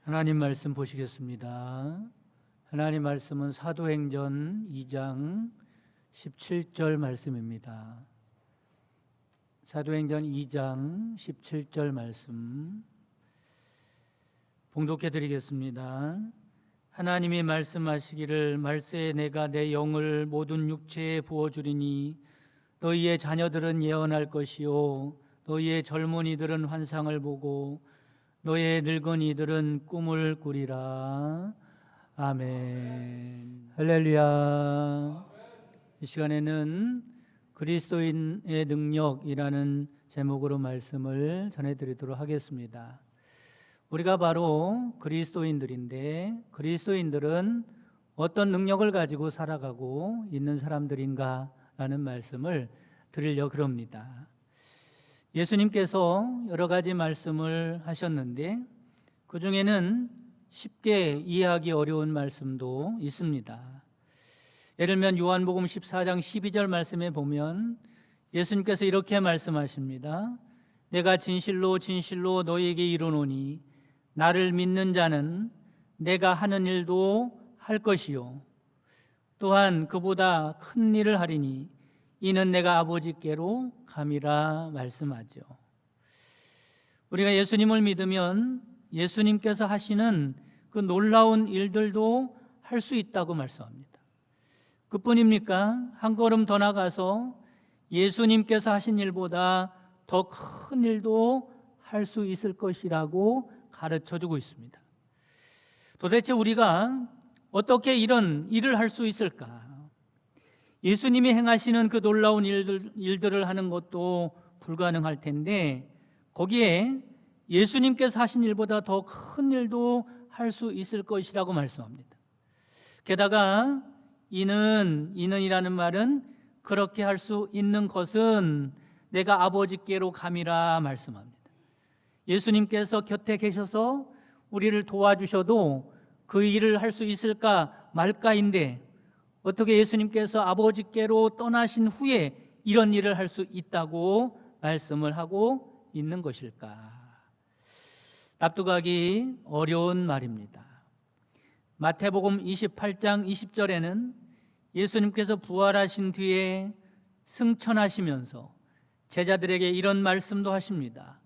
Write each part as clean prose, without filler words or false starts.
하나님 말씀 보시겠습니다. 하나님 말씀은 사도행전 2장 17절 말씀입니다. 사도행전 2장 17절 말씀 봉독해 드리겠습니다. 하나님이 말씀하시기를 말세에 내가 내 영을 모든 육체에 부어주리니 너희의 자녀들은 예언할 것이요 너희의 젊은이들은 환상을 보고 너희의 늙은이들은 꿈을 꾸리라. 아멘. 할렐루야. 이 시간에는 그리스도인의 능력이라는 제목으로 말씀을 전해드리도록 하겠습니다. 우리가 바로 그리스도인들인데 그리스도인들은 어떤 능력을 가지고 살아가고 있는 사람들인가 라는 말씀을 드리려고 그럽니다. 예수님께서 여러 가지 말씀을 하셨는데 그 중에는 쉽게 이해하기 어려운 말씀도 있습니다. 예를 들면 요한복음 14장 12절 말씀에 보면 예수님께서 이렇게 말씀하십니다. 내가 진실로 진실로 너희에게 이르노니 나를 믿는 자는 내가 하는 일도 할 것이요 또한 그보다 큰 일을 하리니 이는 내가 아버지께로 감이라 말씀하죠. 우리가 예수님을 믿으면 예수님께서 하시는 그 놀라운 일들도 할 수 있다고 말씀합니다. 그뿐입니까? 한 걸음 더 나가서 예수님께서 하신 일보다 더 큰 일도 할 수 있을 것이라고 가르쳐주고 있습니다. 도대체 우리가 어떻게 이런 일을 할 수 있을까? 예수님이 행하시는 그 놀라운 일들을 하는 것도 불가능할 텐데 거기에 예수님께서 하신 일보다 더 큰 일도 할 수 있을 것이라고 말씀합니다. 게다가 이는이라는 말은 그렇게 할 수 있는 것은 내가 아버지께로 감이라 말씀합니다. 예수님께서 곁에 계셔서 우리를 도와주셔도 그 일을 할 수 있을까 말까인데 어떻게 예수님께서 아버지께로 떠나신 후에 이런 일을 할 수 있다고 말씀을 하고 있는 것일까? 납득하기 어려운 말입니다. 마태복음 28장 20절에는 예수님께서 부활하신 뒤에 승천하시면서 제자들에게 이런 말씀도 하십니다.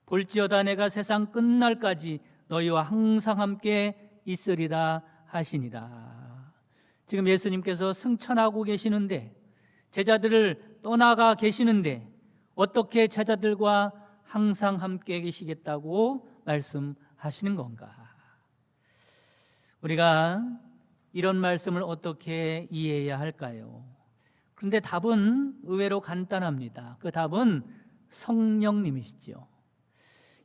볼지어다 내가 세상 끝날까지 너희와 항상 함께 있으리라 하시니라. 지금 예수님께서 승천하고 계시는데 제자들을 떠나가 계시는데 어떻게 제자들과 항상 함께 계시겠다고 말씀하시는 건가? 우리가 이런 말씀을 어떻게 이해해야 할까요? 그런데 답은 의외로 간단합니다. 그 답은 성령님이시죠.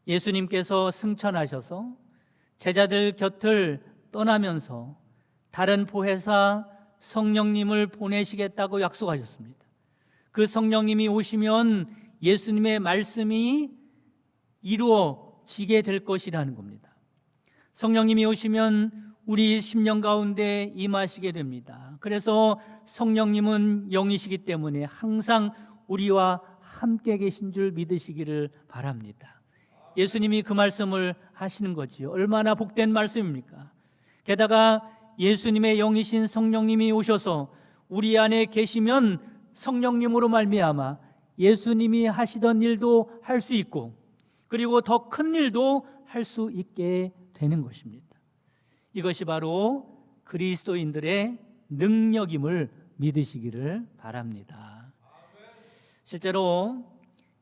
예수님께서 승천하셔서 제자들 곁을 떠나면서 다른 보혜사 성령님을 보내시겠다고 약속하셨습니다. 그 성령님이 오시면 예수님의 말씀이 이루어지게 될 것이라는 겁니다. 성령님이 오시면 우리 심령 가운데 임하시게 됩니다. 그래서 성령님은 영이시기 때문에 항상 우리와 함께 계신 줄 믿으시기를 바랍니다. 예수님이 그 말씀을 하시는 거지요. 얼마나 복된 말씀입니까? 게다가 예수님의 영이신 성령님이 오셔서 우리 안에 계시면 성령님으로 말미암아 예수님이 하시던 일도 할 수 있고 그리고 더 큰 일도 할 수 있게 되는 것입니다. 이것이 바로 그리스도인들의 능력임을 믿으시기를 바랍니다. 실제로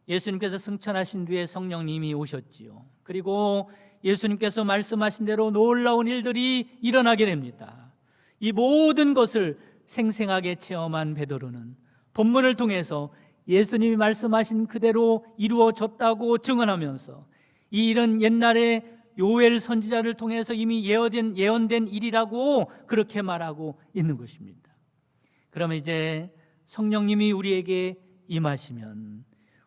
예수님께서 승천하신 뒤에 성령님이 오셨지요. 그리고 예수님께서 말씀하신 대로 놀라운 일들이 일어나게 됩니다. 이 모든 것을 생생하게 체험한 베드로는 본문을 통해서 예수님이 말씀하신 그대로 이루어졌다고 증언하면서 이 일은 옛날에 요엘 선지자를 통해서 이미 예언된 일이라고 그렇게 말하고 있는 것입니다. 그러면 이제 성령님이 우리에게 임하시면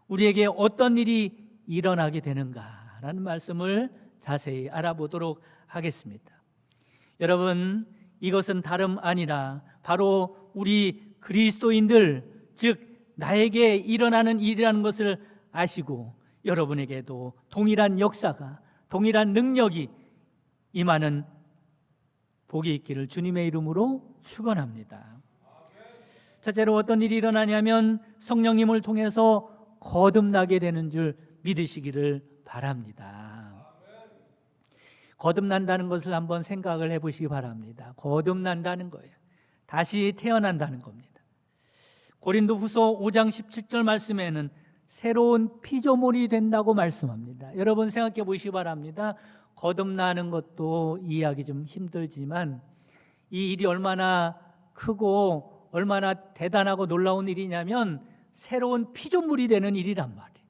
우리에게 어떤 일이 일어나게 되는가라는 말씀을 자세히 알아보도록 하겠습니다. 여러분, 이것은 다름 아니라 바로 우리 그리스도인들, 즉 나에게 일어나는 일이라는 것을 아시고 여러분에게도 동일한 역사가, 동일한 능력이 임하는 복이 있기를 주님의 이름으로 축원합니다. 첫째로 어떤 일이 일어나냐면 성령님을 통해서 거듭나게 되는 줄 믿으시기를 바랍니다. 거듭난다는 것을 한번 생각을 해보시기 바랍니다. 거듭난다는 거예요. 다시 태어난다는 겁니다. 고린도후서 5장 17절 말씀에는 새로운 피조물이 된다고 말씀합니다. 여러분 생각해 보시기 바랍니다. 거듭나는 것도 이해하기 좀 힘들지만 이 일이 얼마나 크고 얼마나 대단하고 놀라운 일이냐면 새로운 피조물이 되는 일이란 말이에요.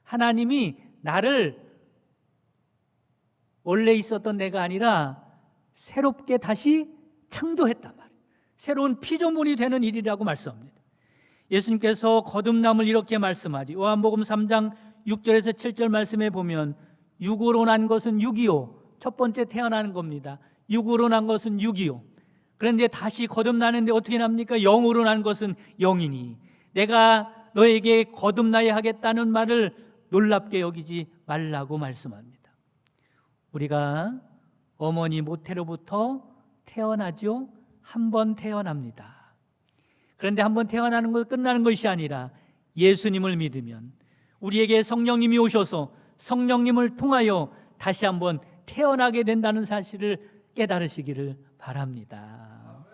하나님이 나를 원래 있었던 내가 아니라 새롭게 다시 창조했단 말이에요. 새로운 피조물이 되는 일이라고 말씀합니다. 예수님께서 거듭남을 이렇게 말씀하지. 요한복음 3장 6절에서 7절 말씀에 보면 육으로 난 것은 육이요. 첫 번째 태어나는 겁니다. 육으로 난 것은 육이요. 그런데 다시 거듭나는데 어떻게 납니까? 영으로 난 것은 영이니 내가 너에게 거듭나야 하겠다는 말을 놀랍게 여기지 말라고 말씀합니다. 우리가 어머니 모태로부터 태어나죠. 한 번 태어납니다. 그런데 한 번 태어나는 것 끝나는 것이 아니라 예수님을 믿으면 우리에게 성령님이 오셔서 성령님을 통하여 다시 한번 태어나게 된다는 사실을 깨달으시기를 바랍니다.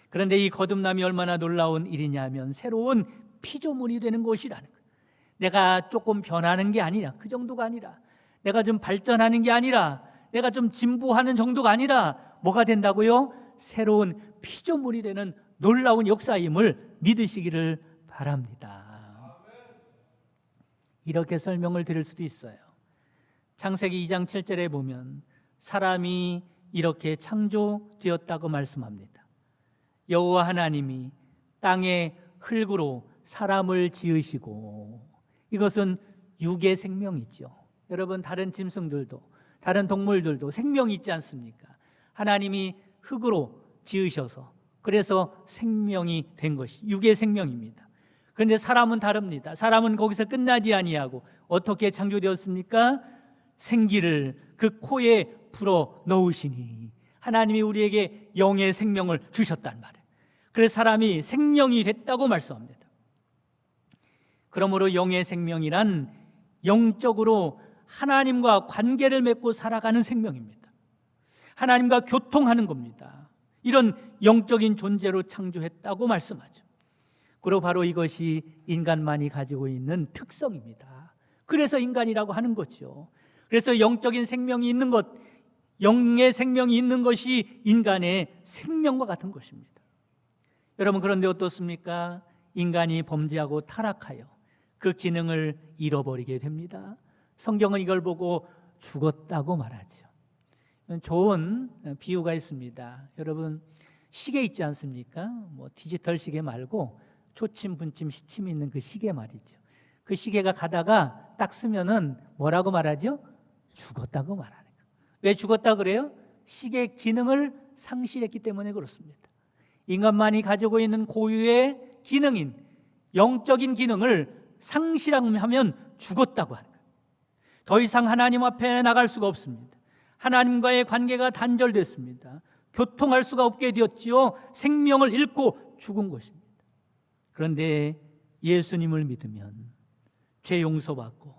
그런데 이 거듭남이 얼마나 놀라운 일이냐면 새로운 피조물이 되는 것이라는 거예요. 내가 조금 변하는 게 아니라 그 정도가 아니라 내가 좀 발전하는 게 아니라 내가 좀 진보하는 정도가 아니라 뭐가 된다고요? 새로운 피조물이 되는 놀라운 역사임을 믿으시기를 바랍니다. 이렇게 설명을 드릴 수도 있어요. 창세기 2장 7절에 보면 사람이 이렇게 창조되었다고 말씀합니다. 여호와 하나님이 땅의 흙으로 사람을 지으시고, 이것은 육의 생명이죠. 여러분 다른 짐승들도 다른 동물들도 생명이 있지 않습니까? 하나님이 흙으로 지으셔서 그래서 생명이 된 것이 육의 생명입니다. 그런데 사람은 다릅니다. 사람은 거기서 끝나지 아니하고 어떻게 창조되었습니까? 생기를 그 코에 불어 넣으시니 하나님이 우리에게 영의 생명을 주셨단 말이에요. 그래서 사람이 생명이 됐다고 말씀합니다. 그러므로 영의 생명이란 영적으로 하나님과 관계를 맺고 살아가는 생명입니다. 하나님과 교통하는 겁니다. 이런 영적인 존재로 창조했다고 말씀하죠. 그리고 바로 이것이 인간만이 가지고 있는 특성입니다. 그래서 인간이라고 하는 거죠. 그래서 영적인 생명이 있는 것, 영의 생명이 있는 것이 인간의 생명과 같은 것입니다. 여러분 그런데 어떻습니까? 인간이 범죄하고 타락하여 그 기능을 잃어버리게 됩니다. 성경은 이걸 보고 죽었다고 말하죠. 좋은 비유가 있습니다. 여러분 시계 있지 않습니까? 뭐 디지털 시계 말고 초침, 분침, 시침이 있는 그 시계 말이죠. 그 시계가 가다가 딱 쓰면은 뭐라고 말하죠? 죽었다고 말하는 거예요. 왜 죽었다 그래요? 시계의 기능을 상실했기 때문에 그렇습니다. 인간만이 가지고 있는 고유의 기능인 영적인 기능을 상실하면 죽었다고 하는 거예요. 더 이상 하나님 앞에 나갈 수가 없습니다. 하나님과의 관계가 단절됐습니다. 교통할 수가 없게 되었지요. 생명을 잃고 죽은 것입니다. 그런데 예수님을 믿으면 죄 용서받고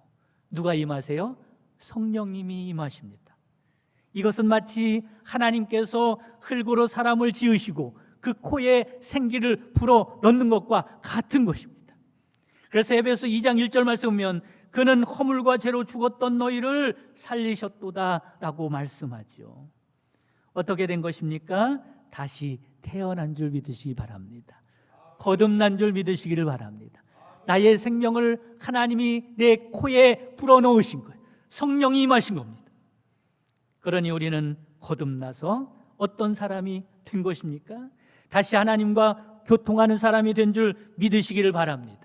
누가 임하세요? 성령님이 임하십니다. 이것은 마치 하나님께서 흙으로 사람을 지으시고 그 코에 생기를 불어 넣는 것과 같은 것입니다. 그래서 에베소 2장 1절 말씀 보면 그는 허물과 죄로 죽었던 너희를 살리셨도다 라고 말씀하죠. 어떻게 된 것입니까? 다시 태어난 줄 믿으시기 바랍니다. 거듭난 줄 믿으시기를 바랍니다. 나의 생명을 하나님이 내 코에 불어넣으신 거예요. 성령이 임하신 겁니다. 그러니 우리는 거듭나서 어떤 사람이 된 것입니까? 다시 하나님과 교통하는 사람이 된 줄 믿으시기를 바랍니다.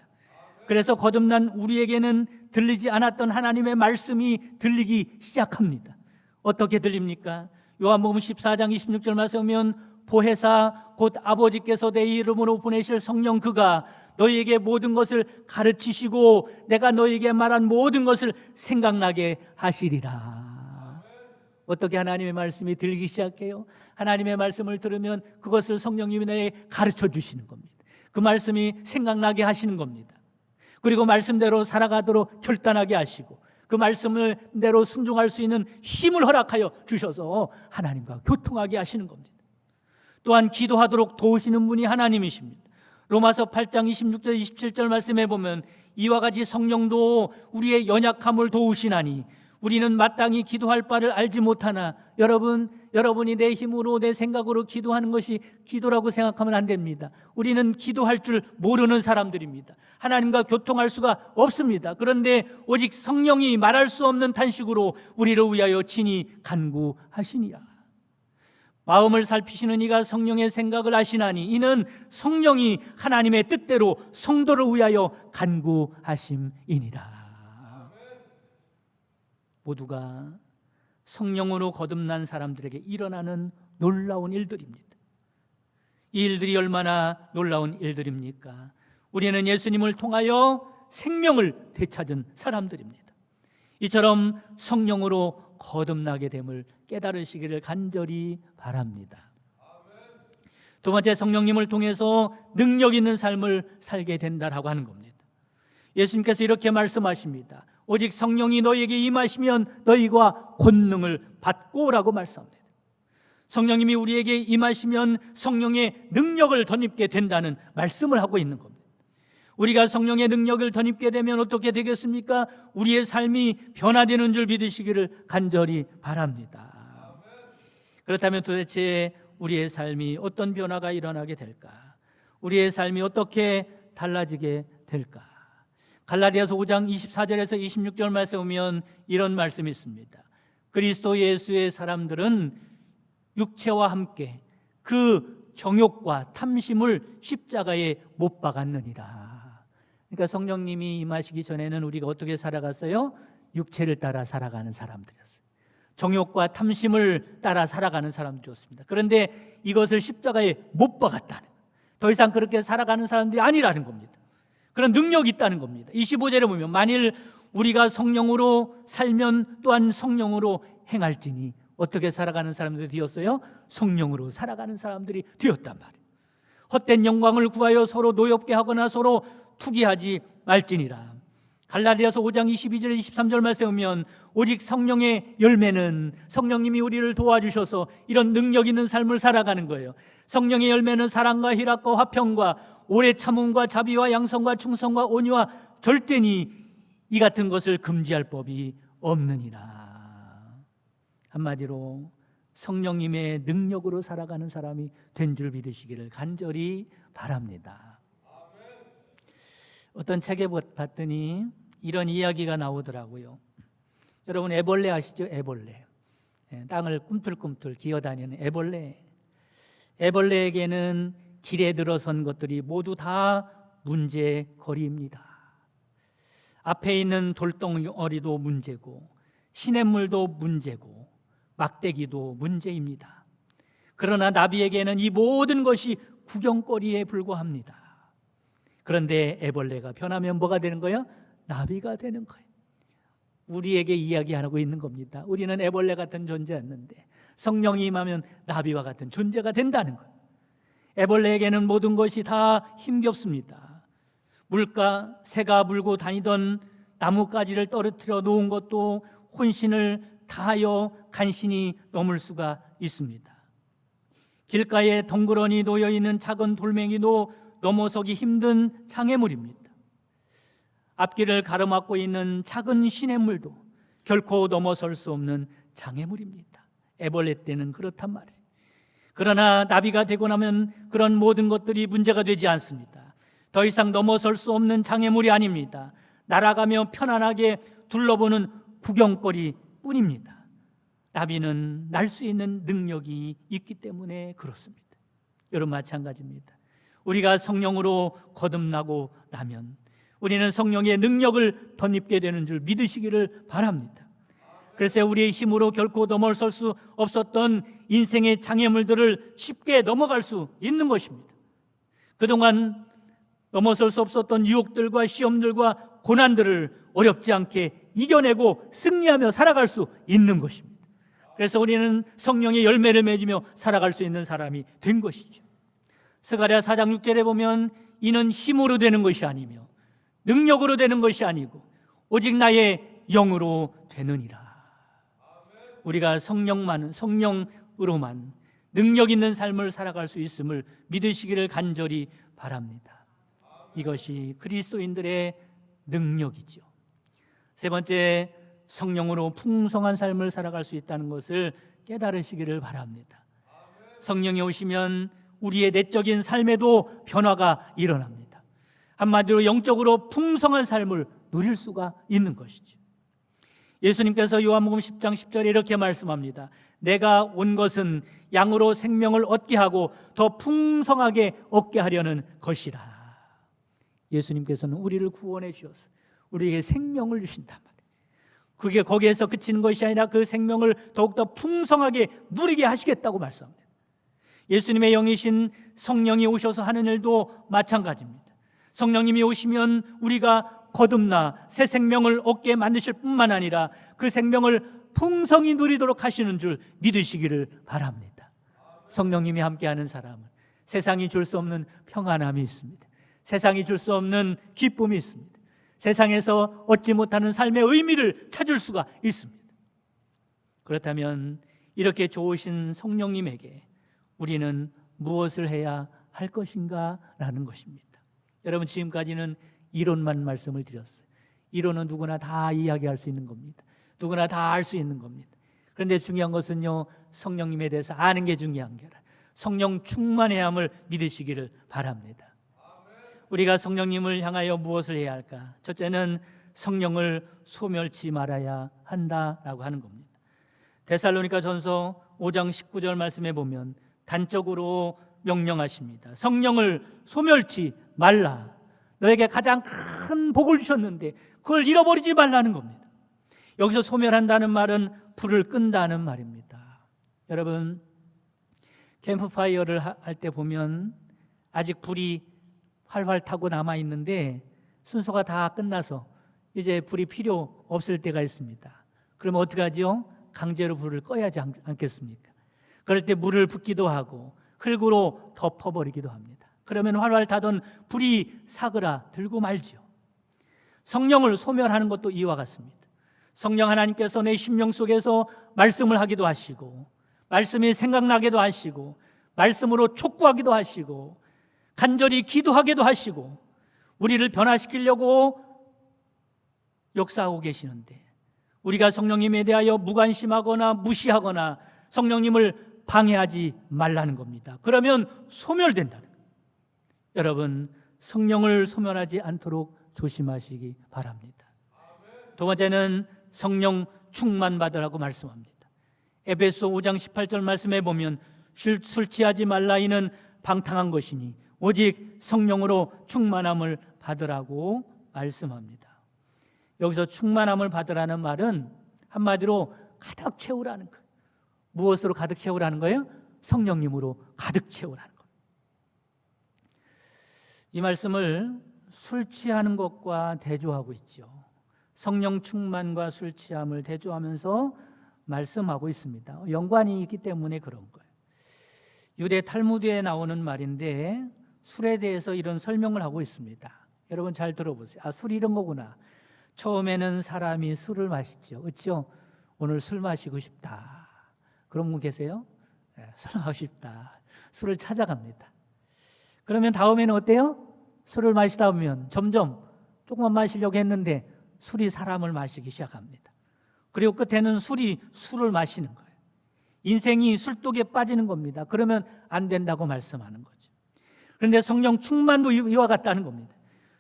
그래서 거듭난 우리에게는 들리지 않았던 하나님의 말씀이 들리기 시작합니다. 어떻게 들립니까? 요한복음 14장 26절 말씀 보면 보혜사 곧 아버지께서 내 이름으로 보내실 성령 그가 너희에게 모든 것을 가르치시고 내가 너희에게 말한 모든 것을 생각나게 하시리라. 어떻게 하나님의 말씀이 들리기 시작해요? 하나님의 말씀을 들으면 그것을 성령님이 나에게 가르쳐 주시는 겁니다. 그 말씀이 생각나게 하시는 겁니다. 그리고 말씀대로 살아가도록 결단하게 하시고 그 말씀을 대로 순종할 수 있는 힘을 허락하여 주셔서 하나님과 교통하게 하시는 겁니다. 또한 기도하도록 도우시는 분이 하나님이십니다. 로마서 8장 26절 27절 말씀에 보면 이와 같이 성령도 우리의 연약함을 도우시나니 우리는 마땅히 기도할 바를 알지 못하나 여러분이 내 힘으로 내 생각으로 기도하는 것이 기도라고 생각하면 안 됩니다. 우리는 기도할 줄 모르는 사람들입니다. 하나님과 교통할 수가 없습니다. 그런데 오직 성령이 말할 수 없는 탄식으로 우리를 위하여 친히 간구하시니라. 마음을 살피시는 이가 성령의 생각을 아시나니 이는 성령이 하나님의 뜻대로 성도를 위하여 간구하심이니라. 모두가 성령으로 거듭난 사람들에게 일어나는 놀라운 일들입니다. 이 일들이 얼마나 놀라운 일들입니까? 우리는 예수님을 통하여 생명을 되찾은 사람들입니다. 이처럼 성령으로 거듭나게 됨을 깨달으시기를 간절히 바랍니다. 두 번째, 성령님을 통해서 능력 있는 삶을 살게 된다라고 하는 겁니다. 예수님께서 이렇게 말씀하십니다. 오직 성령이 너희에게 임하시면 너희가 권능을 받고라고 말씀합니다. 성령님이 우리에게 임하시면 성령의 능력을 덧입게 된다는 말씀을 하고 있는 겁니다. 우리가 성령의 능력을 덧입게 되면 어떻게 되겠습니까? 우리의 삶이 변화되는 줄 믿으시기를 간절히 바랍니다. 그렇다면 도대체 우리의 삶이 어떤 변화가 일어나게 될까? 우리의 삶이 어떻게 달라지게 될까? 갈라디아서 5장 24절에서 26절 말씀에 보면 이런 말씀이 있습니다. 그리스도 예수의 사람들은 육체와 함께 그 정욕과 탐심을 십자가에 못 박았느니라. 그러니까 성령님이 임하시기 전에는 우리가 어떻게 살아갔어요? 육체를 따라 살아가는 사람들이었어요. 정욕과 탐심을 따라 살아가는 사람들이었습니다. 그런데 이것을 십자가에 못 박았다는, 더 이상 그렇게 살아가는 사람들이 아니라는 겁니다. 그런 능력이 있다는 겁니다. 25절에 보면 만일 우리가 성령으로 살면 또한 성령으로 행할지니 어떻게 살아가는 사람들이 되었어요? 성령으로 살아가는 사람들이 되었단 말이에요. 헛된 영광을 구하여 서로 노엽게 하거나 서로 투기하지 말지니라. 갈라디아서 5장 22절 23절 말씀에 보면 오직 성령의 열매는 성령님이 우리를 도와주셔서 이런 능력 있는 삶을 살아가는 거예요. 성령의 열매는 사랑과 희락과 화평과 오래 참음과 자비와 양성과 충성과 온유와 절대니 이 같은 것을 금지할 법이 없느니라. 한마디로 성령님의 능력으로 살아가는 사람이 된 줄 믿으시기를 간절히 바랍니다. 어떤 책에 봤더니 이런 이야기가 나오더라고요. 여러분 애벌레 아시죠? 애벌레. 땅을 꿈틀꿈틀 기어다니는 애벌레. 애벌레에게는 길에 들어선 것들이 모두 다 문제거리입니다. 앞에 있는 돌덩어리도 문제고 시냇물도 문제고 막대기도 문제입니다. 그러나 나비에게는 이 모든 것이 구경거리에 불과합니다. 그런데 애벌레가 변하면 뭐가 되는 거예요? 나비가 되는 거예요. 우리에게 이야기하고 있는 겁니다. 우리는 애벌레 같은 존재였는데 성령이 임하면 나비와 같은 존재가 된다는 거예요. 애벌레에게는 모든 것이 다 힘겹습니다. 새가 물고 다니던 나뭇가지를 떨어뜨려 놓은 것도 혼신을 다하여 간신히 넘을 수가 있습니다. 길가에 덩그러니 놓여있는 작은 돌멩이도 넘어서기 힘든 장애물입니다. 앞길을 가로막고 있는 작은 시냇물도 결코 넘어설 수 없는 장애물입니다. 애벌레 때는 그렇단 말이에요. 그러나 나비가 되고 나면 그런 모든 것들이 문제가 되지 않습니다. 더 이상 넘어설 수 없는 장애물이 아닙니다. 날아가며 편안하게 둘러보는 구경거리 뿐입니다. 나비는 날 수 있는 능력이 있기 때문에 그렇습니다. 여러분 마찬가지입니다. 우리가 성령으로 거듭나고 나면 우리는 성령의 능력을 덧입게 되는 줄 믿으시기를 바랍니다. 그래서 우리의 힘으로 결코 넘어설 수 없었던 인생의 장애물들을 쉽게 넘어갈 수 있는 것입니다. 그동안 넘어설 수 없었던 유혹들과 시험들과 고난들을 어렵지 않게 이겨내고 승리하며 살아갈 수 있는 것입니다. 그래서 우리는 성령의 열매를 맺으며 살아갈 수 있는 사람이 된 것이죠. 스가랴 4장 6절에 보면 이는 힘으로 되는 것이 아니며 능력으로 되는 것이 아니고 오직 나의 영으로 되느니라. 우리가 성령으로만 능력 있는 삶을 살아갈 수 있음을 믿으시기를 간절히 바랍니다. 이것이 그리스도인들의 능력이죠. 세 번째, 성령으로 풍성한 삶을 살아갈 수 있다는 것을 깨달으시기를 바랍니다. 성령이 오시면 우리의 내적인 삶에도 변화가 일어납니다. 한마디로 영적으로 풍성한 삶을 누릴 수가 있는 것이죠. 예수님께서 요한복음 10장 10절에 이렇게 말씀합니다. 내가 온 것은 양으로 생명을 얻게 하고 더 풍성하게 얻게 하려는 것이라. 예수님께서는 우리를 구원해 주셔서 우리에게 생명을 주신단 말이에요. 그게 거기에서 그치는 것이 아니라 그 생명을 더욱더 풍성하게 누리게 하시겠다고 말씀합니다. 예수님의 영이신 성령이 오셔서 하는 일도 마찬가지입니다. 성령님이 오시면 우리가 거듭나 새 생명을 얻게 만드실 뿐만 아니라 그 생명을 풍성히 누리도록 하시는 줄 믿으시기를 바랍니다. 성령님이 함께하는 사람은 세상이 줄 수 없는 평안함이 있습니다. 세상이 줄 수 없는 기쁨이 있습니다. 세상에서 얻지 못하는 삶의 의미를 찾을 수가 있습니다. 그렇다면 이렇게 좋으신 성령님에게 우리는 무엇을 해야 할 것인가 라는 것입니다. 여러분, 지금까지는 이론만 말씀을 드렸어요. 이론은 누구나 다 이야기할 수 있는 겁니다. 누구나 다 알 수 있는 겁니다. 그런데 중요한 것은요, 성령님에 대해서 아는 게 중요한 게 아니라 성령 충만해야 함을 믿으시기를 바랍니다. 우리가 성령님을 향하여 무엇을 해야 할까? 첫째는 성령을 소멸치 말아야 한다라고 하는 겁니다. 데살로니가 전서 5장 19절 말씀에 보면 단적으로 명령하십니다. 성령을 소멸치 말라. 너에게 가장 큰 복을 주셨는데 그걸 잃어버리지 말라는 겁니다. 여기서 소멸한다는 말은 불을 끈다는 말입니다. 여러분, 캠프파이어를 할 때 보면 아직 불이 활활 타고 남아있는데 순서가 다 끝나서 이제 불이 필요 없을 때가 있습니다. 그러면 어떻게 하죠? 강제로 불을 꺼야 하지 않겠습니까? 그럴 때 물을 붓기도 하고 흙으로 덮어버리기도 합니다. 그러면 활활 타던 불이 사그라들고 말지요. 성령을 소멸하는 것도 이와 같습니다. 성령 하나님께서 내 심령 속에서 말씀을 하기도 하시고 말씀이 생각나기도 하시고 말씀으로 촉구하기도 하시고 간절히 기도하기도 하시고 우리를 변화시키려고 역사하고 계시는데 우리가 성령님에 대하여 무관심하거나 무시하거나 성령님을 방해하지 말라는 겁니다. 그러면 소멸된다는 거예요. 여러분, 성령을 소멸하지 않도록 조심하시기 바랍니다. 두 번째는 성령 충만받으라고 말씀합니다. 에베소 5장 18절 말씀에 보면 술 취하지 말라 이는 방탕한 것이니 오직 성령으로 충만함을 받으라고 말씀합니다. 여기서 충만함을 받으라는 말은 한마디로 가득 채우라는 거예요. 무엇으로 가득 채우라는 거예요? 성령님으로 가득 채우라는 거예요. 이 말씀을 술 취하는 것과 대조하고 있죠. 성령 충만과 술 취함을 대조하면서 말씀하고 있습니다. 연관이 있기 때문에 그런 거예요. 유대 탈무드에 나오는 말인데 술에 대해서 이런 설명을 하고 있습니다. 여러분 잘 들어보세요. 아, 술 이런 거구나. 처음에는 사람이 술을 마시죠. 그렇죠? 오늘 술 마시고 싶다. 그런 분 계세요? 네, 술 마시고 싶다. 술을 찾아갑니다. 그러면 다음에는 어때요? 술을 마시다 보면 점점 조금만 마시려고 했는데 술이 사람을 마시기 시작합니다. 그리고 끝에는 술이 술을 마시는 거예요. 인생이 술독에 빠지는 겁니다. 그러면 안 된다고 말씀하는 거죠. 그런데 성령 충만도 이와 같다는 겁니다.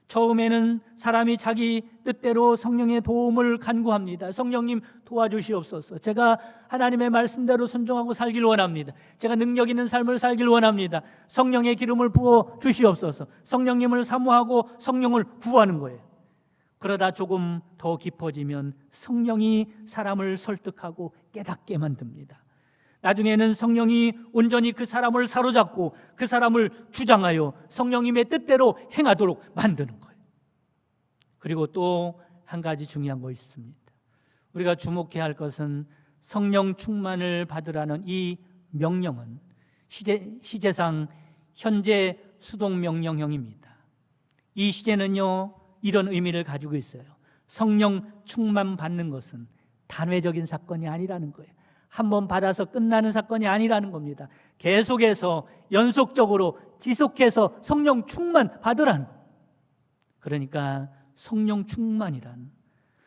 처음에는 사람이 자기 뜻대로 성령의 도움을 간구합니다. 성령님 도와주시옵소서. 제가 하나님의 말씀대로 순종하고 살길 원합니다. 제가 능력 있는 삶을 살길 원합니다. 성령의 기름을 부어 주시옵소서. 성령님을 사모하고 성령을 구하는 거예요. 그러다 조금 더 깊어지면 성령이 사람을 설득하고 깨닫게 만듭니다. 나중에는 성령이 온전히 그 사람을 사로잡고 그 사람을 주장하여 성령님의 뜻대로 행하도록 만드는 거예요. 그리고 또 한 가지 중요한 것이 있습니다. 우리가 주목해야 할 것은 성령 충만을 받으라는 이 명령은 시제상 현재 수동 명령형입니다. 이 시제는요, 이런 의미를 가지고 있어요. 성령 충만 받는 것은 단회적인 사건이 아니라는 거예요. 한번 받아서 끝나는 사건이 아니라는 겁니다. 계속해서 연속적으로 지속해서 성령 충만 받으라는 거예요. 그러니까 성령 충만이란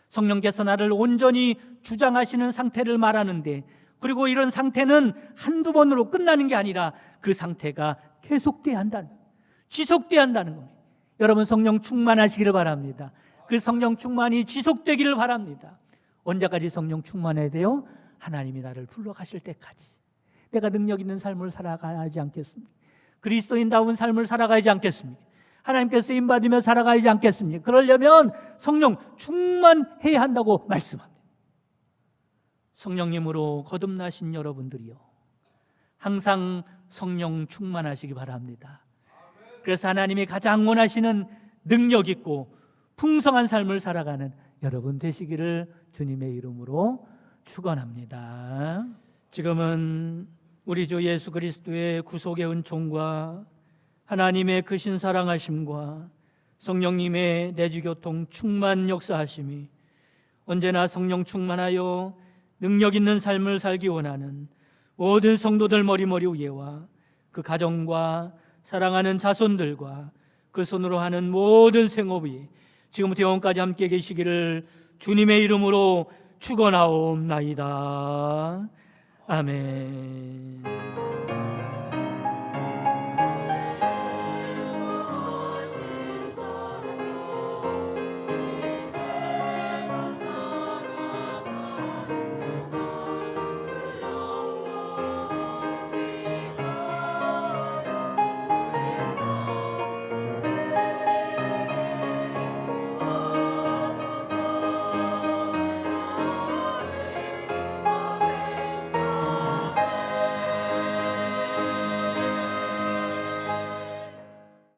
성령께서 나를 온전히 주장하시는 상태를 말하는데, 그리고 이런 상태는 한두 번으로 끝나는 게 아니라 그 상태가 계속돼야 한다는, 지속돼야 한다는 겁니다. 여러분, 성령 충만하시기를 바랍니다. 그 성령 충만이 지속되기를 바랍니다. 언제까지 성령 충만해야 돼요? 하나님이 나를 불러가실 때까지. 내가 능력 있는 삶을 살아가야지 않겠습니까? 그리스도인다운 삶을 살아가야지 않겠습니까? 하나님께서 쓰임받으며 살아가야지 않겠습니까? 그러려면 성령 충만해야 한다고 말씀합니다. 성령님으로 거듭나신 여러분들이요, 항상 성령 충만하시기 바랍니다. 그래서 하나님이 가장 원하시는 능력 있고 풍성한 삶을 살아가는 여러분 되시기를 주님의 이름으로 축원합니다. 지금은 우리 주 예수 그리스도의 구속의 은총과 하나님의 크신 사랑하심과 성령님의 내주교통 충만 역사하심이 언제나 성령 충만하여 능력 있는 삶을 살기 원하는 모든 성도들 머리머리 위에와 그 가정과 사랑하는 자손들과 그 손으로 하는 모든 생업 위에 지금부터 영원까지 함께 계시기를 주님의 이름으로 축원하옵나이다. 아멘.